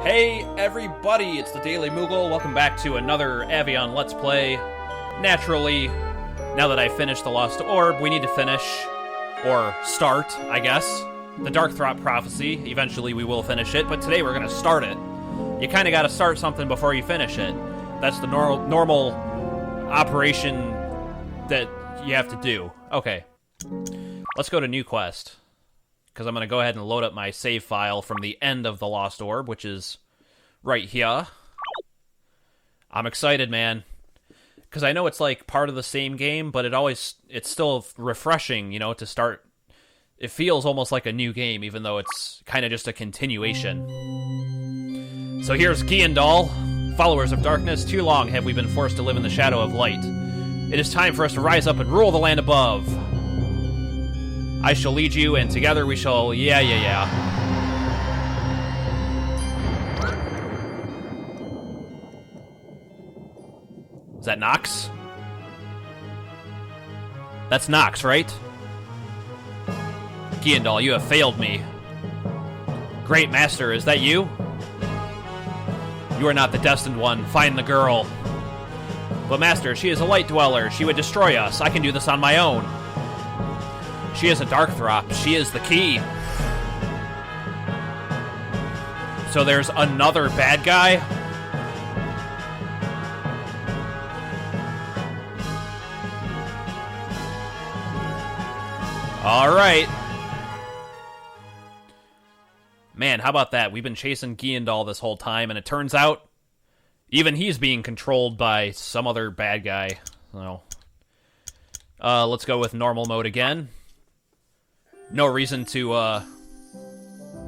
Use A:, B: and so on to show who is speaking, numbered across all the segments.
A: Hey everybody, it's the Daily Moogle. Welcome back to another Aveyond Let's Play. Naturally, now that I've finished the Lost Orb, we need to finish, or start, I guess, the Darkthrop prophecy. Eventually we will finish it, but today we're going to start it. You kind of got to start something before you finish it. That's the normal operation that you have to do. Okay, let's go to New Quest, because I'm going to go ahead and load up my save file from the end of the Lost Orb, which is right here. I'm excited, man, because I know it's like part of the same game, but it's still refreshing, you know, to start. It feels almost like a new game, even though it's kind of just a continuation. So here's Giandal. Followers of darkness, too long have we been forced to live in the shadow of light. It is time for us to rise up and rule the land above. I shall lead you, and together we shall... Yeah. Is that Nox? That's Nox, right? Giandal, you have failed me. Great Master, is that you? You are not the destined one. Find the girl. But Master, she is a light dweller. She would destroy us. I can do this on my own. She is a Darkthrop. She is the key. So there's another bad guy? Alright. Man, how about that? We've been chasing Giandal this whole time, and it turns out even he's being controlled by some other bad guy. So, let's go with normal mode again. No reason to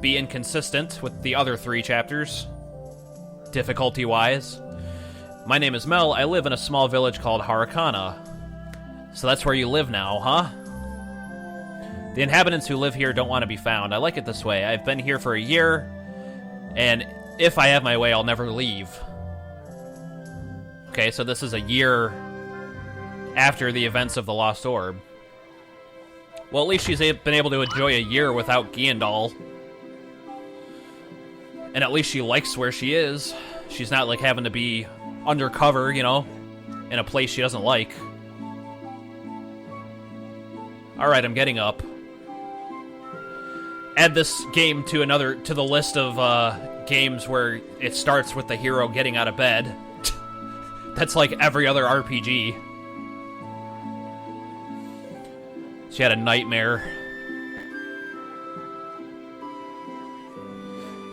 A: be inconsistent with the other 3 chapters, difficulty-wise. My name is Mel. I live in a small village called Harakana. So that's where you live now, huh? The inhabitants who live here don't want to be found. I like it this way. I've been here for a year, and if I have my way, I'll never leave. Okay, so this is a year after the events of the Lost Orb. Well, at least she's been able to enjoy a year without Giandal. And at least she likes where she is. She's not, like, having to be undercover, you know, in a place she doesn't like. Alright, I'm getting up. Add this game to the list of games where it starts with the hero getting out of bed. That's like every other RPG. She had a nightmare.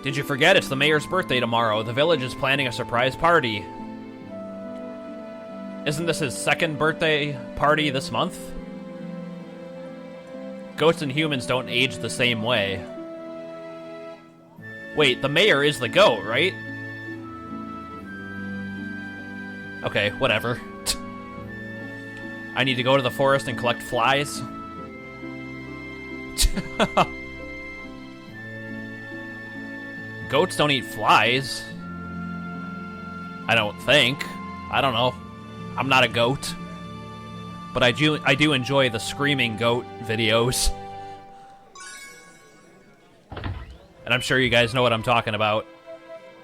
A: Did you forget? It's the mayor's birthday tomorrow. The village is planning a surprise party. Isn't this his 2nd birthday party this month? Goats and humans don't age the same way. Wait, the mayor is the goat, right? Okay, whatever. I need to go to the forest and collect flies. Goats don't eat flies. I don't think. I don't know. I'm not a goat. But I do enjoy the screaming goat videos. And I'm sure you guys know what I'm talking about.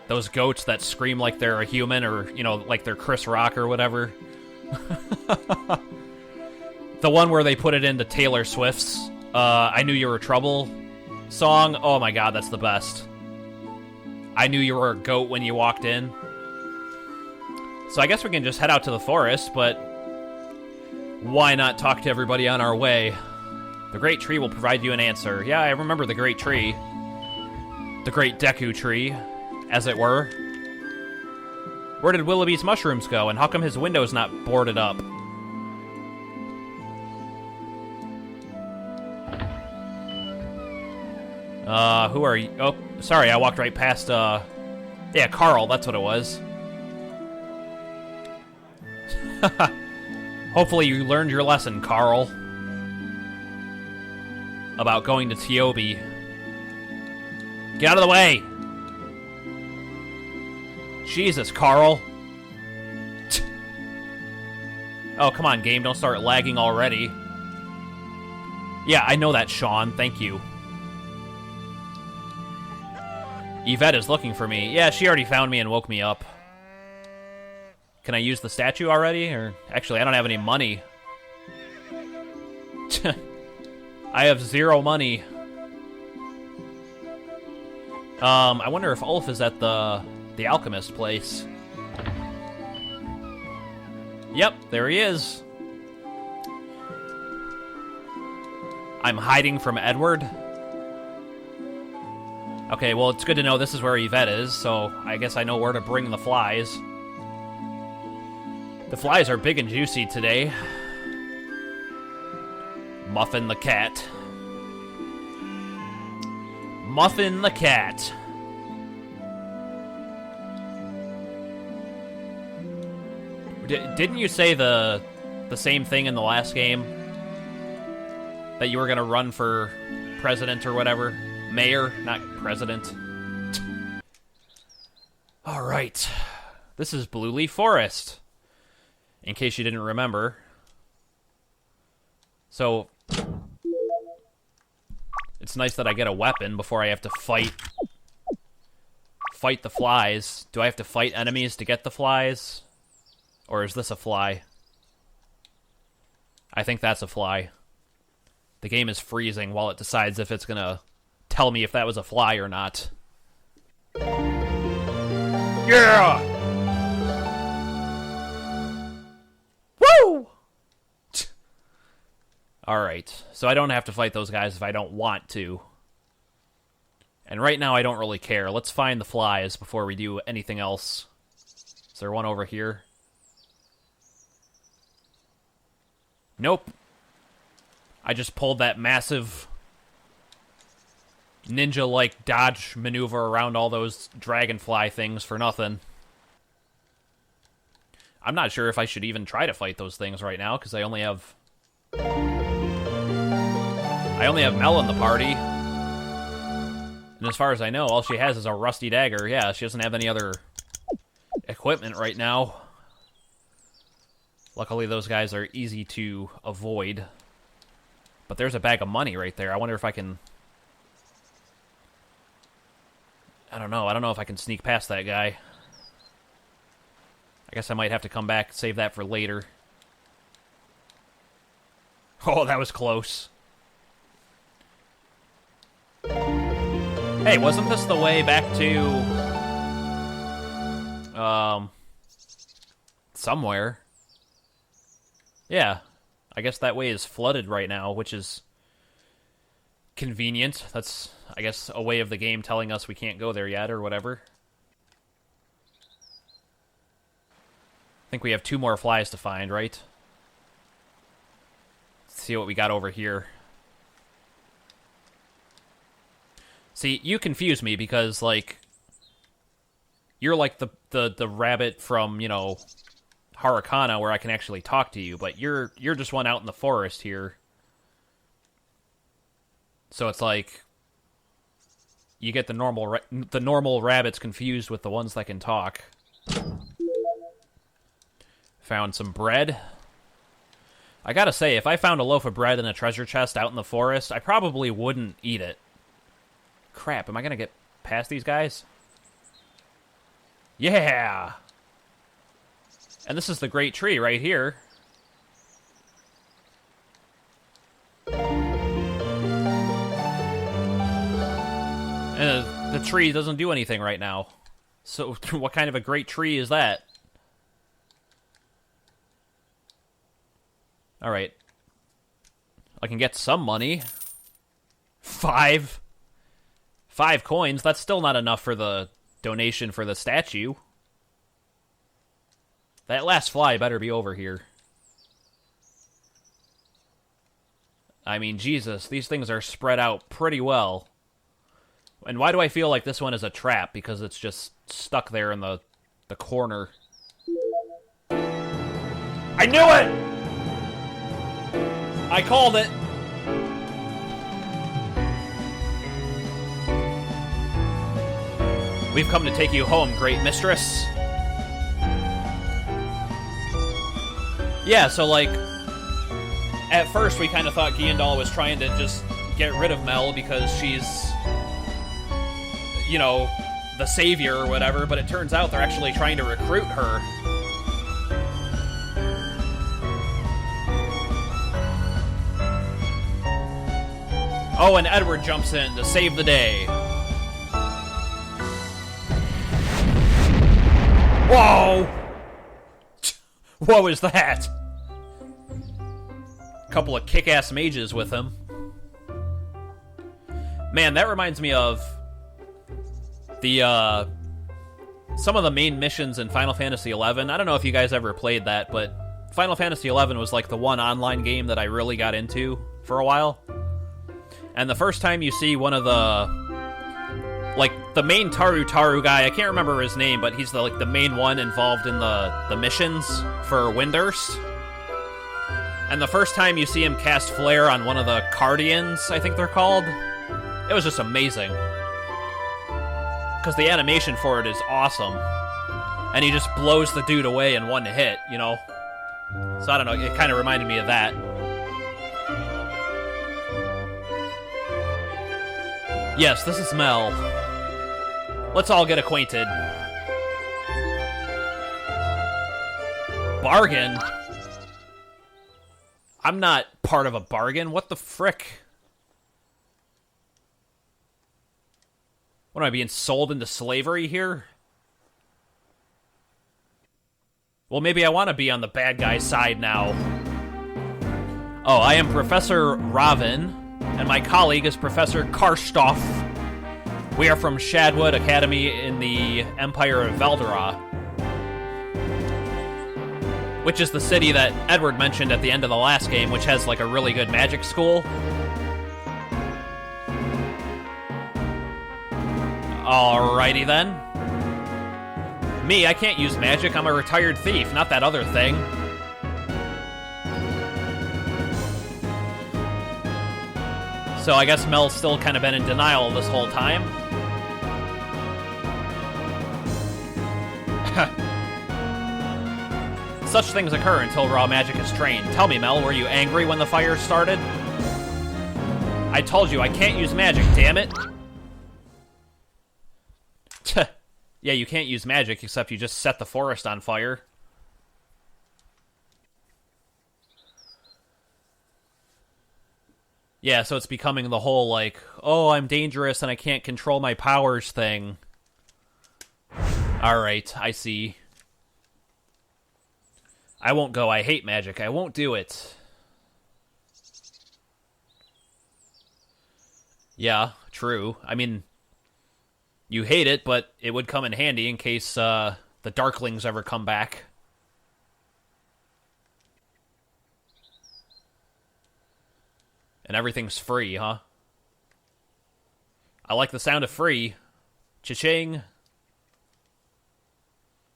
A: Those goats that scream like they're a human, or, you know, like they're Chris Rock or whatever. The one where they put it into Taylor Swift's I Knew You Were Trouble song. Oh my god, that's the best. I knew you were a goat when you walked in. So I guess we can just head out to the forest, but why not talk to everybody on our way? The Great Tree will provide you an answer. Yeah, I remember the Great Tree. The Great Deku Tree, as it were. Where did Willoughby's mushrooms go, and how come his window's not boarded up? Who are you? Oh, sorry, I walked right past, yeah, Carl, that's what it was. Hopefully you learned your lesson, Carl. About going to Tiobi. Get out of the way! Jesus, Carl. Oh, come on, game, don't start lagging already. Yeah, I know that, Sean, thank you. Yvette is looking for me. Yeah, she already found me and woke me up. Can I use the statue already? Or actually, I don't have any money. I have 0 money. I wonder if Ulf is at the alchemist place. Yep, there he is. I'm hiding from Edward. Okay, well, it's good to know this is where Yvette is, so I guess I know where to bring the flies. The flies are big and juicy today. Muffin the cat. Muffin the cat. Didn't you say the same thing in the last game? That you were gonna run for president or whatever? Mayor, not president. Alright. This is Blue Leaf Forest. In case you didn't remember. So, it's nice that I get a weapon before I have to fight the flies. Do I have to fight enemies to get the flies? Or is this a fly? I think that's a fly. The game is freezing while it decides if it's gonna tell me if that was a fly or not. Yeah! Woo! Alright, so I don't have to fight those guys if I don't want to. And right now I don't really care. Let's find the flies before we do anything else. Is there one over here? Nope. I just pulled that massive ninja-like dodge maneuver around all those dragonfly things for nothing. I'm not sure if I should even try to fight those things right now, because I only have Mel in the party. And as far as I know, all she has is a rusty dagger. Yeah, she doesn't have any other equipment right now. Luckily, those guys are easy to avoid. But there's a bag of money right there. I wonder if I can... I don't know if I can sneak past that guy. I guess I might have to come back and save that for later. Oh, that was close. Hey, wasn't this the way back to... somewhere? Yeah. I guess that way is flooded right now, which is convenient. That's, I guess, a way of the game telling us we can't go there yet, or whatever. I think we have 2 more flies to find, right? Let's see what we got over here. See, you confuse me because, like, you're like the rabbit from, you know, Harakana, where I can actually talk to you, but you're just one out in the forest here. So it's like you get the normal rabbits confused with the ones that can talk. Found some bread. I gotta say, if I found a loaf of bread in a treasure chest out in the forest, I probably wouldn't eat it. Crap, am I gonna get past these guys? Yeah! And this is the great tree right here. And the tree doesn't do anything right now. So what kind of a great tree is that? Alright. I can get some money. 5 coins. That's still not enough for the donation for the statue. That last fly better be over here. I mean, Jesus, these things are spread out pretty well. And why do I feel like this one is a trap? Because it's just stuck there in the corner. I knew it! I called it! We've come to take you home, great mistress. Yeah, so, like, at first we kind of thought Giandal was trying to just get rid of Mel because she's, you know, the savior or whatever, but it turns out they're actually trying to recruit her. Oh, and Edward jumps in to save the day. Whoa! What was that? Couple of kick-ass mages with him. Man, that reminds me of the, some of the main missions in Final Fantasy XI. I don't know if you guys ever played that, but Final Fantasy XI was like the one online game that I really got into for a while. And the first time you see one of the, like, the main Taru guy, I can't remember his name, but he's the main one involved in the missions for Windurst. And the first time you see him cast Flare on one of the Cardians, I think they're called, it was just amazing. Because the animation for it is awesome. And he just blows the dude away in one hit, you know? So I don't know, it kind of reminded me of that. Yes, this is Mel. Let's all get acquainted. Bargain? I'm not part of a bargain. What the frick? What, am I being sold into slavery here? Well, maybe I want to be on the bad guy's side now. Oh, I am Professor Ravin, and my colleague is Professor Karstoff. We are from Shadwood Academy in the Empire of Veldera, which is the city that Edward mentioned at the end of the last game, which has like a really good magic school. Alrighty then. Me, I can't use magic. I'm a retired thief, not that other thing. So I guess Mel's still kind of been in denial this whole time. Such things occur until raw magic is trained. Tell me, Mel, were you angry when the fire started? I told you I can't use magic, damn it. Yeah, you can't use magic except you just set the forest on fire. Yeah, so it's becoming the whole, like, oh, I'm dangerous and I can't control my powers thing. Alright, I see. I won't go. I hate magic. I won't do it. Yeah, true. I mean, you hate it, but it would come in handy in case the Darklings ever come back. And everything's free, huh? I like the sound of free. Cha-ching.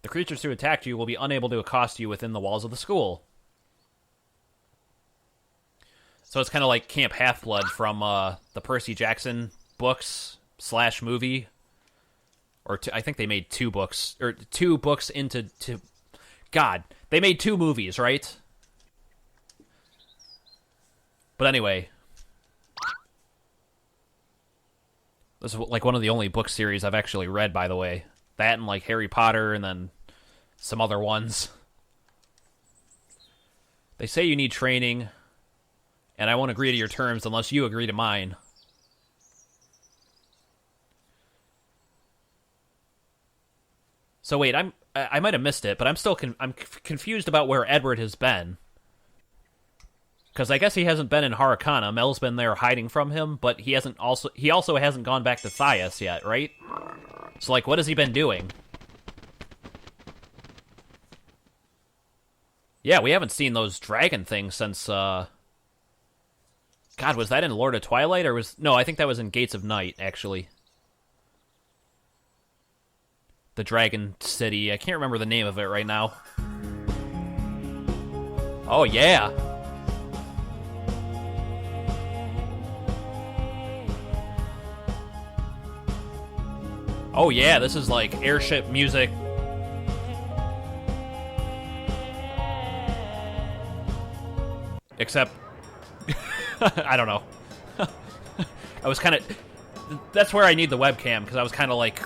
A: The creatures who attacked you will be unable to accost you within the walls of the school. So it's kind of like Camp Half-Blood from the Percy Jackson books / movie. Or I think they made 2 books. Or 2 books into... God, they made 2 movies, right? But anyway. This is like one of the only book series I've actually read, by the way. That and like Harry Potter and then some other ones. They say you need training, and I won't agree to your terms unless you agree to mine. So wait, I might have missed it, but I'm still I'm confused about where Edward has been. Because I guess he hasn't been in Harakana. Mel's been there hiding from him, but he also hasn't gone back to Thias yet, right? So like, what has he been doing? Yeah, we haven't seen those dragon things since, God, was that in Lord of Twilight, or was... No, I think that was in Gates of Night, actually. The Dragon City. I can't remember the name of it right now. Oh, yeah. Oh, yeah, this is like airship music. Except, I don't know. I was kind of... That's where I need the webcam, because I was kind of like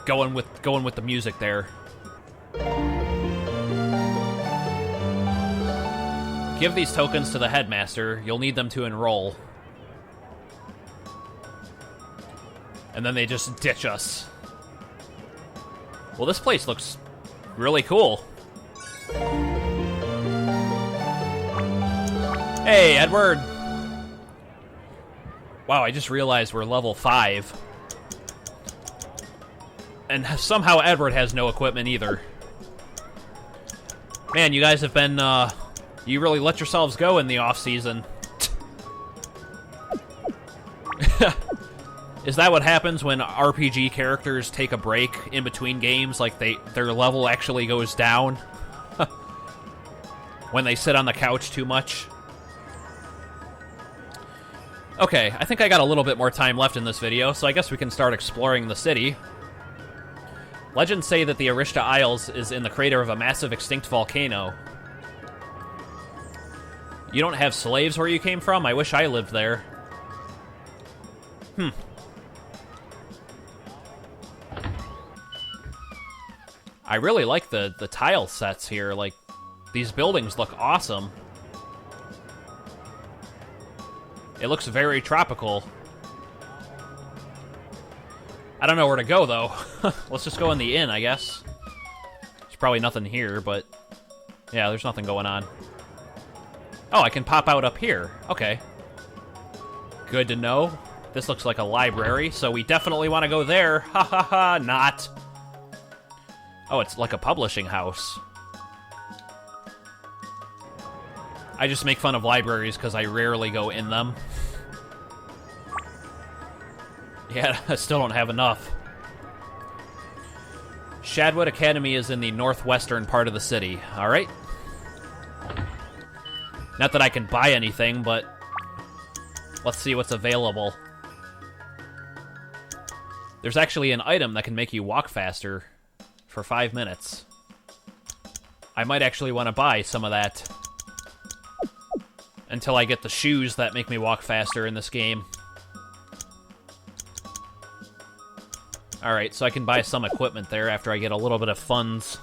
A: going with the music there. Give these tokens to the headmaster. You'll need them to enroll. And then they just ditch us. Well, this place looks really cool. Hey, Edward! Wow, I just realized we're level 5. And somehow Edward has no equipment either. Man, you guys have been, you really let yourselves go in the off-season. Is that what happens when RPG characters take a break in between games? Like, their level actually goes down? When they sit on the couch too much? Okay, I think I got a little bit more time left in this video, so I guess we can start exploring the city. Legends say that the Arishta Isles is in the crater of a massive extinct volcano. You don't have slaves where you came from? I wish I lived there. I really like the tile sets here. Like, these buildings look awesome. It looks very tropical. I don't know where to go, though. Let's just go in the inn, I guess. There's probably nothing here, but... yeah, there's nothing going on. Oh, I can pop out up here. Okay. Good to know. This looks like a library, so we definitely want to go there. Ha ha ha, not. Oh, it's like a publishing house. I just make fun of libraries because I rarely go in them. Yeah, I still don't have enough. Shadwood Academy is in the northwestern part of the city. Alright. Not that I can buy anything, but let's see what's available. There's actually an item that can make you walk faster for 5 minutes. I might actually want to buy some of that until I get the shoes that make me walk faster in this game. Alright, so I can buy some equipment there after I get a little bit of funds.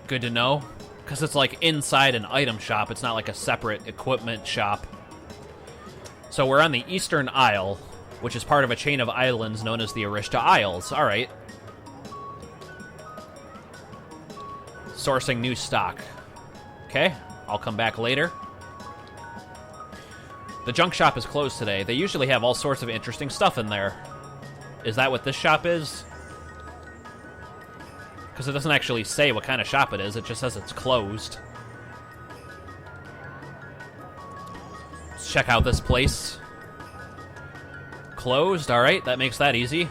A: Good to know. Because it's like inside an item shop. It's not like a separate equipment shop. So we're on the Eastern Isle, which is part of a chain of islands known as the Arishta Isles. Alright. Sourcing new stock. Okay, I'll come back later. The junk shop is closed today. They usually have all sorts of interesting stuff in there. Is that what this shop is? Because it doesn't actually say what kind of shop it is. It just says it's closed. Let's check out this place. Closed, alright, that makes that easy.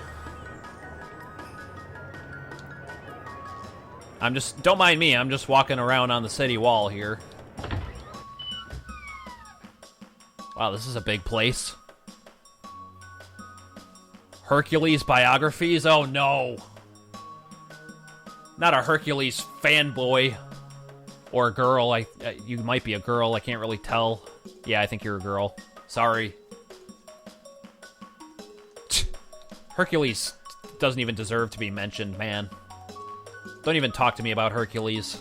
A: Don't mind me, I'm just walking around on the city wall here. Wow, this is a big place. Hercules biographies? Oh no! Not a Hercules fanboy. Or a girl. You might be a girl, I can't really tell. Yeah, I think you're a girl. Sorry. Hercules doesn't even deserve to be mentioned, man. Don't even talk to me about Hercules.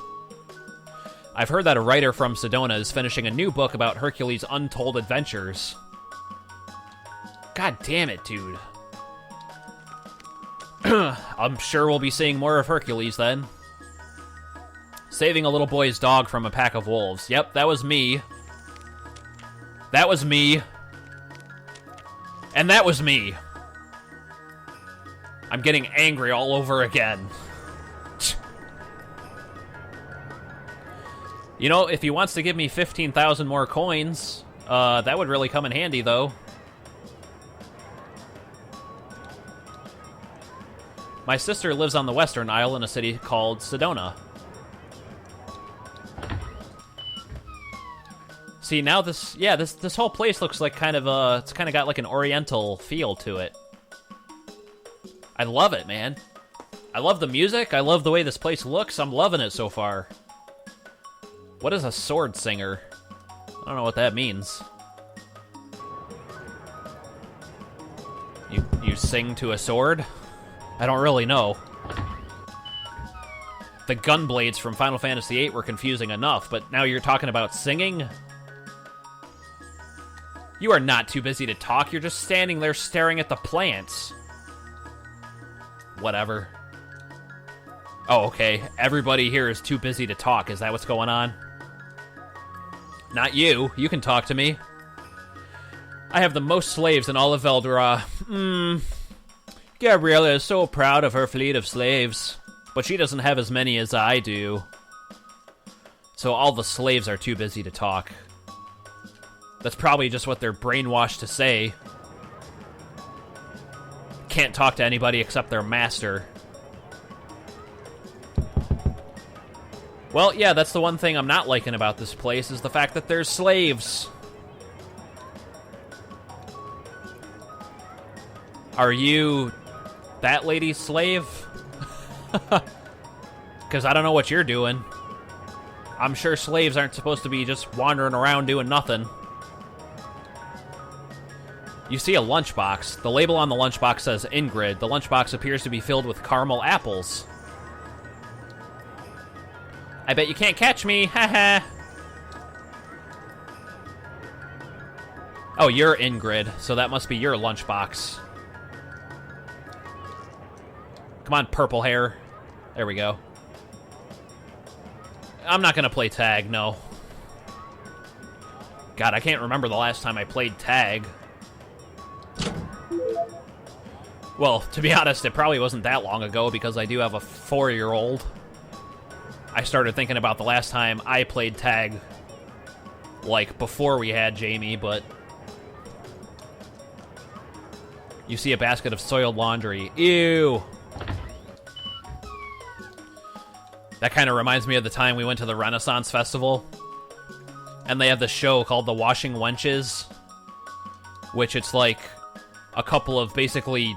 A: I've heard that a writer from Sedona is finishing a new book about Hercules' untold adventures. God damn it, dude. I'm sure we'll be seeing more of Hercules then. Saving a little boy's dog from a pack of wolves. Yep, that was me. That was me. And that was me. I'm getting angry all over again. You know, if he wants to give me 15,000 more coins, that would really come in handy, though. My sister lives on the Western Isle in a city called Sedona. See, now this whole place looks like kind of it's kind of got like an oriental feel to it. I love it, man. I love the music. I love the way this place looks. I'm loving it so far. What is a sword singer? I don't know what that means. You sing to a sword? I don't really know. The gun blades from Final Fantasy VIII were confusing enough, but now you're talking about singing? You are not too busy to talk, you're just standing there staring at the plants. Whatever. Oh, okay. Everybody here is too busy to talk. Is that what's going on? Not you. You can talk to me. I have the most slaves in all of Veldora. Gabriella is so proud of her fleet of slaves, but she doesn't have as many as I do. So all the slaves are too busy to talk. That's probably just what they're brainwashed to say. Can't talk to anybody except their master. Well, yeah, that's the one thing I'm not liking about this place, is the fact that there's slaves. Are you that lady's slave? Because I don't know what you're doing. I'm sure slaves aren't supposed to be just wandering around doing nothing. You see a lunchbox. The label on the lunchbox says Ingrid. The lunchbox appears to be filled with caramel apples. I bet you can't catch me, haha. Oh, you're Ingrid, so that must be your lunchbox. Come on, purple hair. There we go. I'm not gonna play tag, no. God, I can't remember the last time I played tag. Well, to be honest, it probably wasn't that long ago because I do have a 4-year-old. I started thinking about the last time I played tag, like, before we had Jamie, but... You see a basket of soiled laundry. Ew! That kind of reminds me of the time we went to the Renaissance Festival, and they have this show called The Washing Wenches, which it's like a couple of basically,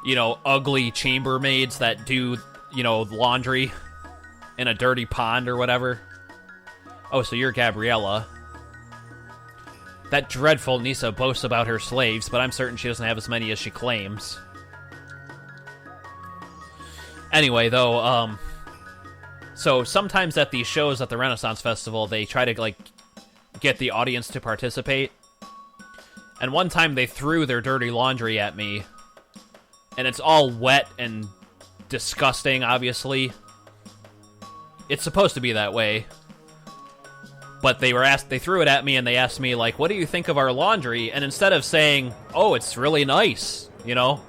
A: you know, ugly chambermaids that do, you know, laundry in a dirty pond or whatever. Oh, so you're Gabriella. That dreadful Nisa boasts about her slaves, but I'm certain she doesn't have as many as she claims. Anyway, though, so sometimes at these shows at the Renaissance Festival, they try to, like, get the audience to participate. And one time they threw their dirty laundry at me, and it's all wet and disgusting, obviously. It's supposed to be that way. But they threw it at me and they asked me, like, what do you think of our laundry? And instead of saying, oh, it's really nice, you know,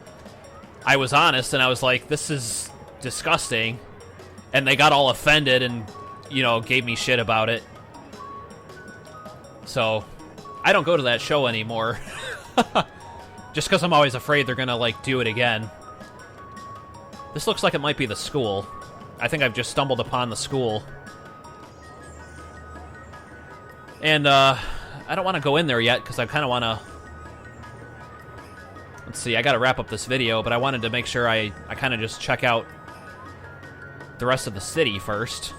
A: I was honest and I was like, this is disgusting. And they got all offended and, you know, gave me shit about it. So, I don't go to that show anymore. Just because I'm always afraid they're gonna, like, do it again. This looks like it might be the school. I think I've just stumbled upon the school. And, I don't want to go in there yet, because I kind of want to... Let's see, I gotta wrap up this video, but I wanted to make sure I kind of just check out the rest of the city first.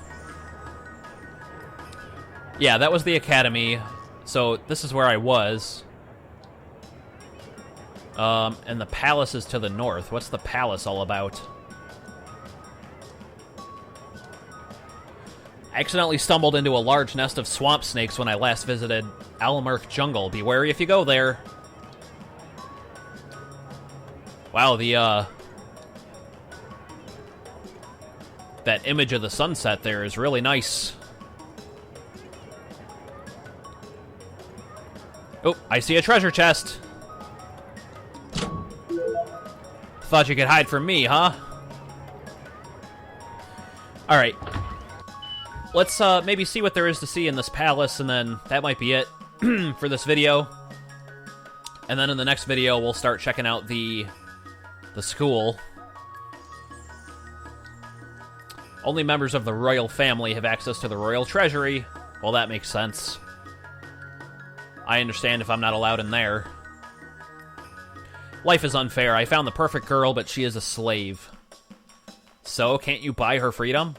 A: Yeah, that was the academy, so this is where I was. And the palace is to the north. What's the palace all about? I accidentally stumbled into a large nest of swamp snakes when I last visited Alamerk Jungle. Be wary if you go there. Wow, that image of the sunset there is really nice. Oh, I see a treasure chest. Thought you could hide from me, huh? Alright. Let's maybe see what there is to see in this palace, and then that might be it for this video. And then in the next video, we'll start checking out the school. Only members of the royal family have access to the royal treasury. Well, that makes sense. I understand if I'm not allowed in there. Life is unfair. I found the perfect girl, but she is a slave. So, can't you buy her freedom?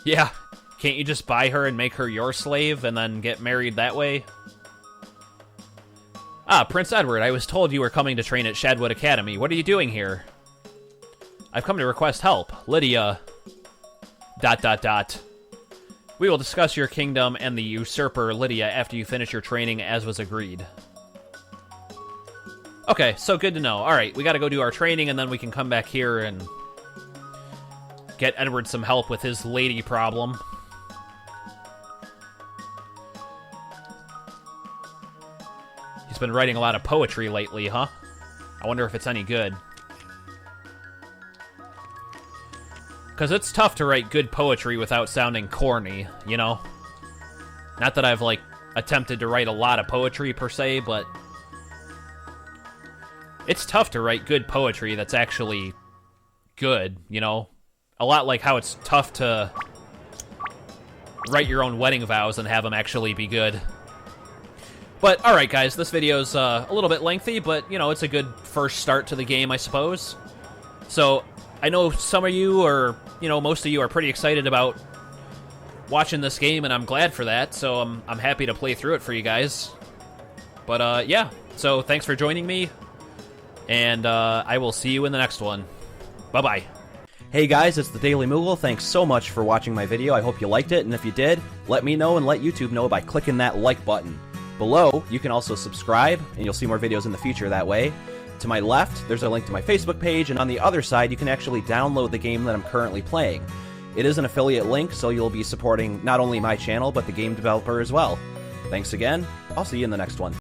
A: Yeah, can't you just buy her and make her your slave and then get married that way? Ah, Prince Edward, I was told you were coming to train at Shadwood Academy. What are you doing here? I've come to request help. Lydia... ... We will discuss your kingdom and the usurper, Lydia, after you finish your training, as was agreed. Okay, so good to know. Alright, we gotta go do our training, and then we can come back here and get Edward some help with his lady problem. He's been writing a lot of poetry lately, huh? I wonder if it's any good. Because it's tough to write good poetry without sounding corny, you know? Not that I've, like, attempted to write a lot of poetry, per se, but... it's tough to write good poetry that's actually good, you know? A lot like how it's tough to write your own wedding vows and have them actually be good. But, alright guys, this video's a little bit lengthy, but, you know, it's a good first start to the game, I suppose. So, I know some of you, or, you know, most of you are pretty excited about watching this game, and I'm glad for that, so I'm happy to play through it for you guys. But, yeah, so thanks for joining me, and I will see you in the next one. Bye-bye.
B: Hey guys, it's the Daily Moogle. Thanks so much for watching my video. I hope you liked it, and if you did, let me know and let YouTube know by clicking that like button. Below, you can also subscribe, and you'll see more videos in the future that way. To my left, there's a link to my Facebook page, and on the other side, you can actually download the game that I'm currently playing. It is an affiliate link, so you'll be supporting not only my channel, but the game developer as well. Thanks again. I'll see you in the next one.